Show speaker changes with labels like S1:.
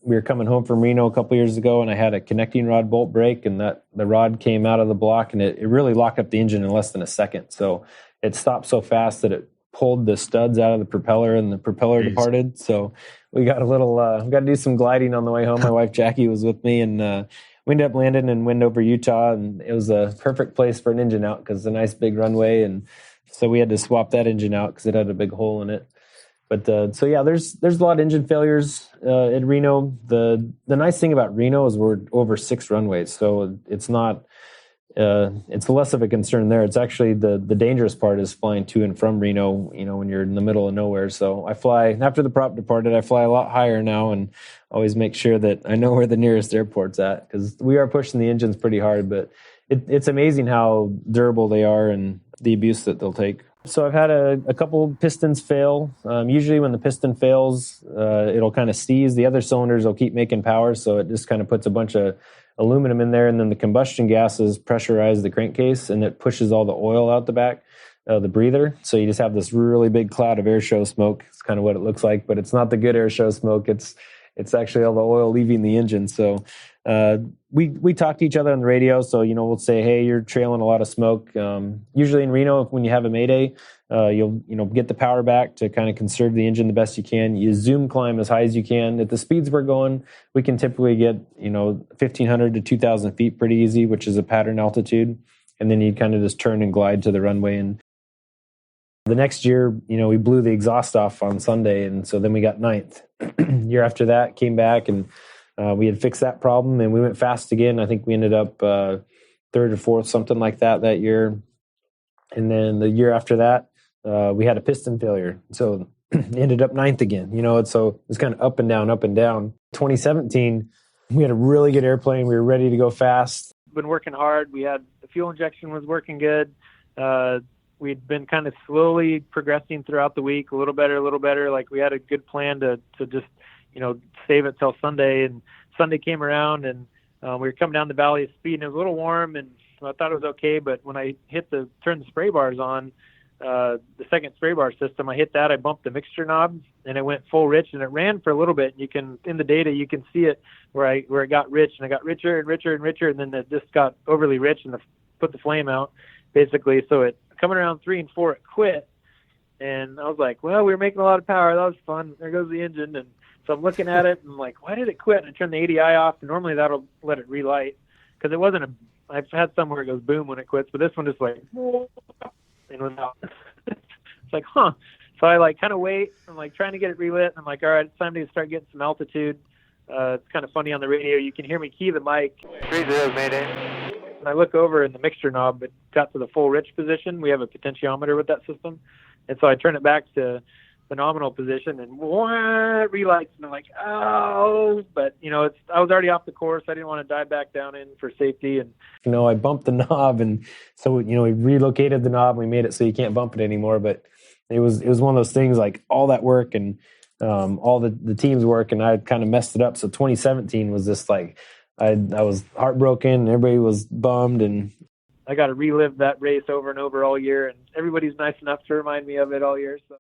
S1: we were coming home from Reno a couple years ago, and I had a connecting rod bolt break, and the rod came out of the block, and it really locked up the engine in less than a second. So it stopped so fast that it pulled the studs out of the propeller, and the propeller departed. So we got we got to do some gliding on the way home. My wife Jackie was with me, and we ended up landing in Wendover, Utah, and it was a perfect place for an engine out because it's a nice big runway, and so we had to swap that engine out because it had a big hole in it. But so yeah, there's a lot of engine failures at Reno. The nice thing about Reno is we're over 6 runways, so it's not it's less of a concern there. It's actually the dangerous part is flying to and from Reno, when you're in the middle of nowhere. So I fly, after the prop departed, I fly a lot higher now and always make sure that I know where the nearest airport's at, because we are pushing the engines pretty hard, but it's amazing how durable they are and the abuse that they'll take. So I've had a couple pistons fail. Usually when the piston fails, it'll kind of seize. The other cylinders will keep making power, so it just kind of puts a bunch of aluminum in there, and then the combustion gases pressurize the crankcase, and it pushes all the oil out the back, the breather. So you just have this really big cloud of air show smoke. It's kind of what it looks like, but it's not the good air show smoke. It's actually all the oil leaving the engine. So we talk to each other on the radio. So, we'll say, hey, you're trailing a lot of smoke. Usually in Reno, when you have a Mayday, you'll get the power back to kind of conserve the engine the best you can. You zoom climb as high as you can. At the speeds we're going, we can typically get 1,500 to 2,000 feet pretty easy, which is a pattern altitude. And then you kind of just turn and glide to the runway. And the next year, we blew the exhaust off on Sunday, and so then we got 9th. Year after that, came back, and we had fixed that problem, and we went fast again. I think we ended up 3rd or 4th, something like that year. And then the year after that, we had a piston failure, so ended up 9th again. So it was kind of up and down, up and down. 2017, we had a really good airplane. We were ready to go fast.
S2: Been working hard. We had the fuel injection was working good. We'd been kind of slowly progressing throughout the week, a little better. Like we had a good plan to just, save it till Sunday. And Sunday came around, and we were coming down the valley of speed, and it was a little warm, and I thought it was okay. But when I turned the spray bars on, the second spray bar system, I hit that, I bumped the mixture knob, and it went full rich, and it ran for a little bit. And in the data, you can see it where it got rich, and it got richer and richer and richer, and then it just got overly rich and put the flame out, basically. So it coming around 3 and 4, it quit. And I was like, well, we were making a lot of power. That was fun. There goes the engine. And so I'm looking at it, and I'm like, why did it quit? And I turned the ADI off, and normally that'll let it relight, because it wasn't I've had some where it goes boom when it quits, but this one just and went out. It's like, huh. So I kind of wait. I'm trying to get it relit. I'm like, all right, it's time to start getting some altitude. It's kind of funny on the radio. You can hear me key the mic. 30 Mayday. And I look over, and the mixture knob, it got to the full rich position. We have a potentiometer with that system. And so I turn it back to the nominal position, and relights, and I'm like, oh, but I was already off the course. I didn't want to dive back down in for safety. And
S1: I bumped the knob, and so we relocated the knob. We made it so you can't bump it anymore. But it was one of those things, like all that work and all the team's work, and I kind of messed it up. So 2017 was just like I was heartbroken, and everybody was bummed, and
S2: I got to relive that race over and over all year, and everybody's nice enough to remind me of it all year. So.